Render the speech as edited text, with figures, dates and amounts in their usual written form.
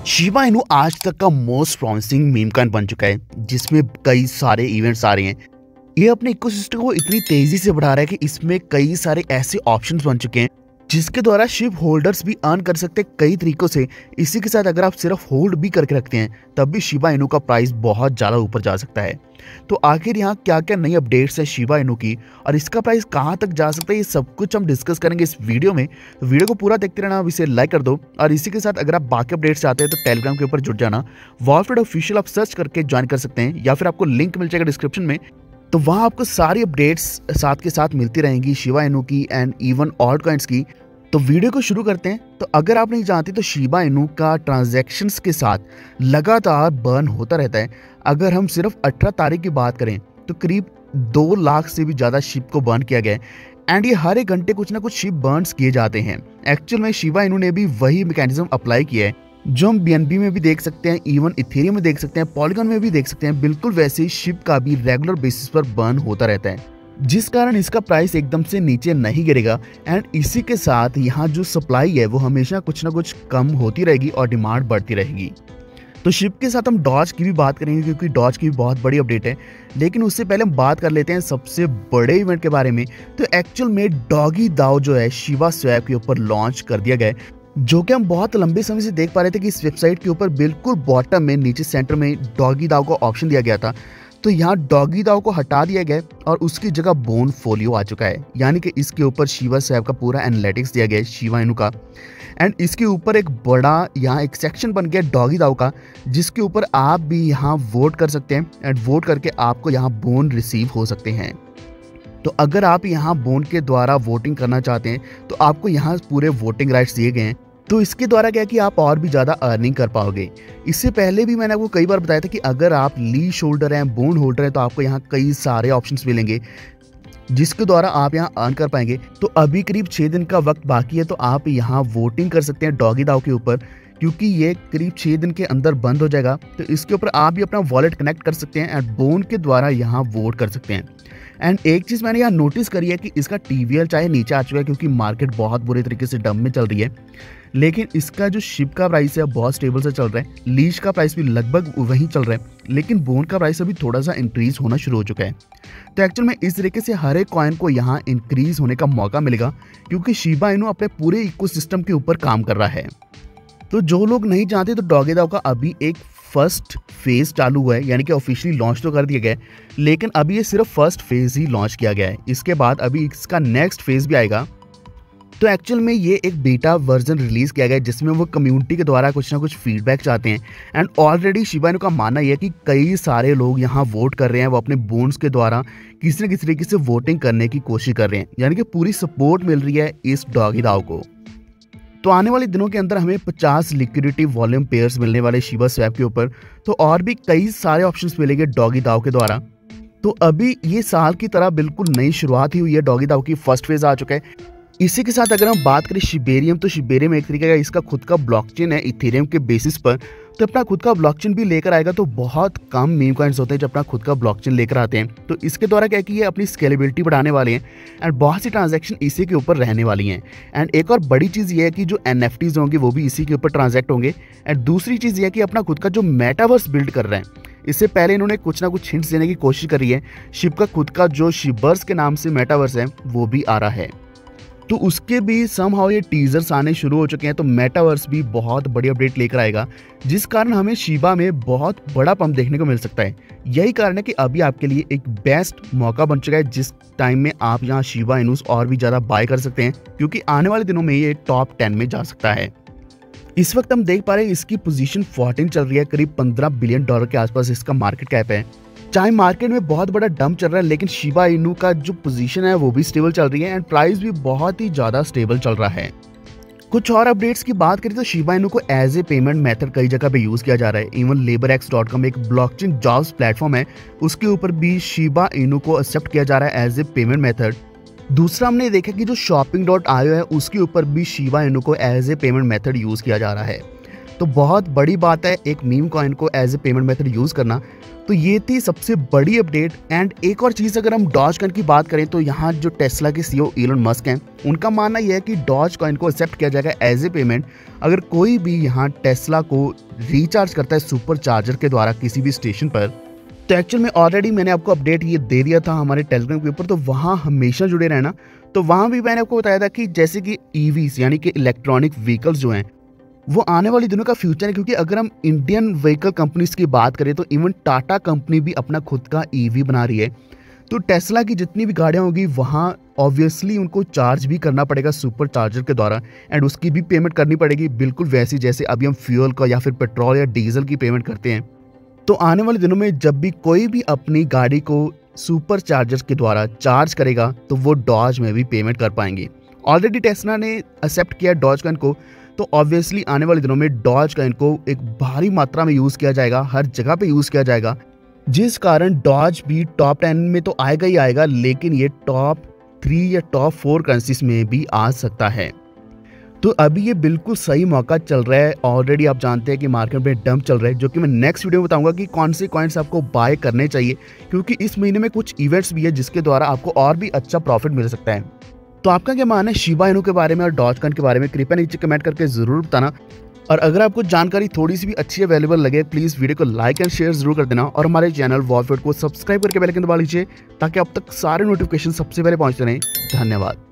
Shiba Inu आज तक का मोस्ट प्रॉमिसिंग मीम कॉइन बन चुका है, जिसमें कई सारे इवेंट्स आ रहे हैं। ये अपने इकोसिस्टम को इतनी तेजी से बढ़ा रहा है कि इसमें कई सारे ऐसे ऑप्शंस बन चुके हैं जिसके द्वारा शिप होल्डर्स भी अर्न कर सकते हैं कई तरीकों से। इसी के साथ अगर आप सिर्फ होल्ड भी करके रखते हैं तब भी शिबा इनू का प्राइस बहुत ज़्यादा ऊपर जा सकता है। तो आखिर यहाँ क्या क्या नई अपडेट्स है शिबा इनू की और इसका प्राइस कहाँ तक जा सकता है, ये सब कुछ हम डिस्कस करेंगे इस वीडियो में। तो वीडियो को पूरा देखते रहना, अब इसे लाइक कर दो। और इसी के साथ अगर आप बाकी अपडेट्स चाहते हैं तो टेलीग्राम के ऊपर जुड़ जाना, वॉलफीड ऑफिशियल आप सर्च करके ज्वाइन कर सकते हैं या फिर आपको लिंक मिल जाएगा डिस्क्रिप्शन में। तो वहाँ आपको सारी अपडेट्स साथ के साथ मिलती रहेंगी शिबा इनू की एंड इवन ऑल्ट कॉइन्स की। तो वीडियो को शुरू करते हैं। तो अगर आप नहीं जानते तो शिबा इनू का ट्रांजैक्शंस के साथ लगातार बर्न होता रहता है। अगर हम सिर्फ 18 तारीख की बात करें तो करीब 2 लाख से भी ज़्यादा शिप को बर्न किया गया है एंड ये हर एक घंटे कुछ ना कुछ शिप बर्न्स किए जाते हैं। एक्चुअल में शिबा इनू ने भी वही मैकेनिज्म अप्लाई किया है जो हम BNB में भी देख सकते हैं, इवन इथेरियम में देख सकते हैं, पॉलीगॉन में भी देख सकते हैं। बिल्कुल वैसे ही शिप का भी रेगुलर बेसिस पर बर्न होता रहता है, जिस कारण इसका प्राइस एकदम से नीचे नहीं गिरेगा। एंड इसी के साथ यहाँ जो सप्लाई है वो हमेशा कुछ ना कुछ कम होती रहेगी और डिमांड बढ़ती रहेगी। तो शिप के साथ हम डॉज की भी बात करेंगे क्योंकि डॉज की भी बहुत बड़ी अपडेट है। लेकिन उससे पहले हम बात कर लेते हैं सबसे बड़े इवेंट के बारे में। तो एक्चुअल में डॉगी दाओ जो है शिबा स्वैप के ऊपर लॉन्च कर दिया गया है, जो कि हम बहुत लंबे समय से देख पा रहे थे कि इस वेबसाइट के ऊपर बिल्कुल बॉटम में नीचे सेंटर में डॉगी दाओ का ऑप्शन दिया गया था। तो यहाँ डॉगी दाओ को हटा दिया गया और उसकी जगह बोन फोलियो आ चुका है, यानी कि इसके ऊपर शिबा स्वैप का पूरा एनालिटिक्स दिया गया है शिबा इनू का। एंड इसके ऊपर एक बड़ा यहाँ एक सेक्शन बन गया डॉगी दाओ का, जिसके ऊपर आप भी यहाँ वोट कर सकते हैं एंड वोट करके आपको यहाँ बोन रिसीव हो सकते हैं। तो अगर आप यहाँ बोन के द्वारा वोटिंग करना चाहते हैं तो आपको यहाँ पूरे वोटिंग राइट्स दिए गए हैं। तो इसके द्वारा क्या है कि आप और भी ज़्यादा अर्निंग कर पाओगे। इससे पहले भी मैंने आपको कई बार बताया था कि अगर आप लीश होल्डर हैं, बोन होल्डर हैं, तो आपको यहाँ कई सारे ऑप्शंस मिलेंगे जिसके द्वारा आप यहाँ अर्न कर पाएंगे। तो अभी करीब 6 दिन का वक्त बाकी है, तो आप यहाँ वोटिंग कर सकते हैं डॉगी दाओ के ऊपर, क्योंकि ये करीब 6 दिन के अंदर बंद हो जाएगा। तो इसके ऊपर आप भी अपना वॉलेट कनेक्ट कर सकते हैं एंड बोन के द्वारा यहाँ वोट कर सकते हैं। एंड एक चीज़ मैंने यहाँ नोटिस करी है कि इसका TVL चाहे नीचे आ चुका है क्योंकि मार्केट बहुत बुरे तरीके से डंप में चल रही है, लेकिन इसका जो शिप का प्राइस है बहुत स्टेबल से चल रहा है। लीश का प्राइस भी लगभग वहीं चल रहा है, लेकिन बोन का प्राइस अभी थोड़ा सा इंक्रीज होना शुरू हो चुका है। तो एक्चुअल में इस तरीके से हर एक कॉइन को यहाँ इंक्रीज होने का मौका मिलेगा क्योंकि शिबा इनू अपने पूरे इकोसिस्टम के ऊपर काम कर रहा है। तो जो लोग नहीं जानते तो डॉगी दाओ का अभी एक फर्स्ट फेज चालू हुआ है, यानी कि ऑफिशियली लॉन्च तो कर दिया गया है, लेकिन अभी ये सिर्फ फर्स्ट फेज ही लॉन्च किया गया है। इसके बाद अभी इसका नेक्स्ट फेज भी आएगा। तो एक्चुअल में ये एक बीटा वर्जन रिलीज किया गया है जिसमें वो कम्युनिटी के द्वारा कुछ ना कुछ फीडबैक चाहते हैं। एंड ऑलरेडी शिबा इनू का मानना यह है कि कई सारे लोग यहाँ वोट कर रहे हैं, वो अपने बोन्स के द्वारा किसी न किसी तरीके से वोटिंग करने की कोशिश कर रहे हैं, यानी कि पूरी सपोर्ट मिल रही है इस डॉगी दाओ को। तो आने वाले दिनों के अंदर हमें 50 लिक्विडिटी वॉल्यूम पेयर्स मिलने वाले शिबा स्वैप के ऊपर। तो और भी कई सारे ऑप्शंस मिलेंगे डॉगी दाओ के द्वारा। तो अभी ये साल की तरह बिल्कुल नई शुरुआत ही हुई है, डॉगी दाओ की फर्स्ट फेज आ चुका है। इसी के साथ अगर हम बात करें शिबेरियम, तो शिबेरियम एक तरीके का इसका खुद का ब्लॉकचेन है इथेरियम के बेसिस पर। तो अपना खुद का ब्लॉकचेन भी लेकर आएगा। तो बहुत कम मीम कॉइन्स होते हैं जो अपना खुद का ब्लॉकचेन लेकर आते हैं। तो इसके द्वारा क्या है कि ये अपनी स्केलेबिलिटी बढ़ाने वाले हैं एंड बहुत सी ट्रांजैक्शन इसी के ऊपर रहने वाली हैं। एंड एक और बड़ी चीज़ ये है कि जो NFTs होंगे वो भी इसी के ऊपर ट्रांजैक्ट होंगे। एंड दूसरी चीज़ ये है कि अपना खुद का जो मेटावर्स बिल्ड कर रहे हैं, इससे पहले इन्होंने कुछ ना कुछ हिंट्स देने की कोशिश करी है। शिप का खुद का जो शिबर्स के नाम से मेटावर्स है वो भी आ रहा है, तो उसके भी समहाउ ये टीजर्स आने शुरू हो चुके हैं। तो मेटावर्स भी बहुत बड़ी अपडेट लेकर आएगा, जिस कारण हमें शिबा में बहुत बड़ा पंप देखने को मिल सकता है। यही कारण है कि अभी आपके लिए एक बेस्ट मौका बन चुका है जिस टाइम में आप यहाँ शिबा इनूस और भी ज़्यादा बाय कर सकते हैं, क्योंकि आने वाले दिनों में ये टॉप 10 में जा सकता है। इस वक्त हम देख पा रहे हैं इसकी पोजीशन 14 चल रही है, करीब $15 बिलियन के आसपास इसका मार्केट कैप है। चाहे मार्केट में बहुत बड़ा डंप चल रहा है, लेकिन शिबा इनू का जो पोजीशन है वो भी स्टेबल चल रही है एंड प्राइस भी बहुत ही ज़्यादा स्टेबल चल रहा है। कुछ और अपडेट्स की बात करें तो शिबा इनू को एज ए पेमेंट मेथड कई जगह पे यूज़ किया जा रहा है। इवन laborx.com एक ब्लॉकचेन जॉब्स प्लेटफॉर्म है, उसके ऊपर भी शिबा इनू को एक्सेप्ट किया जा रहा है एज ए पेमेंट मेथड। दूसरा हमने देखा कि जो shopping.io है उसके ऊपर भी शिबा इनू को as a payment method use किया जा रहा है। तो बहुत बड़ी बात है एक मीम कॉइन को as a payment method use करना। तो ये थी सबसे बड़ी अपडेट। एंड एक और चीज़ अगर हम डॉज कॉइन की बात करें तो यहाँ जो टेस्ला के सीईओ इलोन मस्क हैं, उनका मानना यह है कि डॉज कॉइन को एक्सेप्ट किया जाएगा एज ए पेमेंट अगर कोई भी यहाँ टेस्ला को रिचार्ज करता है सुपर चार्जर के द्वारा किसी भी स्टेशन पर। तो एक्चुअल में ऑलरेडी मैंने आपको अपडेट ये दे दिया था हमारे टेलीग्राम के ऊपर, तो वहाँ हमेशा जुड़े रहना। तो वहाँ भी मैंने आपको बताया था कि जैसे कि ईवीज यानी कि इलेक्ट्रॉनिक व्हीकल्स जो हैं वो आने वाले दिनों का फ्यूचर है, क्योंकि अगर हम इंडियन व्हीकल कंपनीज की बात करें तो इवन टाटा कंपनी भी अपना खुद का ईवी बना रही है। तो टेस्ला की जितनी भी गाड़ियाँ होगी वहाँ ऑब्वियसली उनको चार्ज भी करना पड़ेगा सुपर चार्जर के द्वारा, एंड उसकी भी पेमेंट करनी पड़ेगी बिल्कुल वैसी जैसे अभी हम फ्यूल का या फिर पेट्रोल या डीजल की पेमेंट करते हैं। तो आने वाले दिनों में जब भी कोई भी अपनी गाड़ी को सुपर चार्जर के द्वारा चार्ज करेगा तो वो डॉज में भी पेमेंट कर पाएंगे। ऑलरेडी टेस्ला ने एक्सेप्ट किया डॉज कॉइन को, तो ऑब्वियसली आने वाले दिनों में डॉज कॉइन को एक भारी मात्रा में यूज़ किया जाएगा, हर जगह पे यूज़ किया जाएगा, जिस कारण डॉज भी टॉप 10 में तो आएगा ही आएगा, लेकिन ये टॉप 3 या टॉप 4 करेंसीज में भी आ सकता है। तो अभी ये बिल्कुल सही मौका चल रहा है। ऑलरेडी आप जानते हैं कि मार्केट में डंप चल रहा है, जो कि मैं नेक्स्ट वीडियो में बताऊंगा कि कौन से कॉइन्स आपको बाय करने चाहिए, क्योंकि इस महीने में कुछ इवेंट्स भी है जिसके द्वारा आपको और भी अच्छा प्रॉफिट मिल सकता है। तो आपका क्या मानना है शिबा इनू के बारे में और डॉज कॉइन के बारे में, कृपया नीचे कमेंट करके जरूर बताना। और अगर आपको जानकारी थोड़ी सी भी अच्छी अवेलेबल लगे प्लीज़ वीडियो को लाइक एंड शेयर जरूर कर देना, और हमारे चैनल वॉलफेट को सब्सक्राइब करके बेल आइकन दबा लीजिए ताकि अब तक सारे नोटिफिकेशन सबसे पहले पहुंचते रहें। धन्यवाद।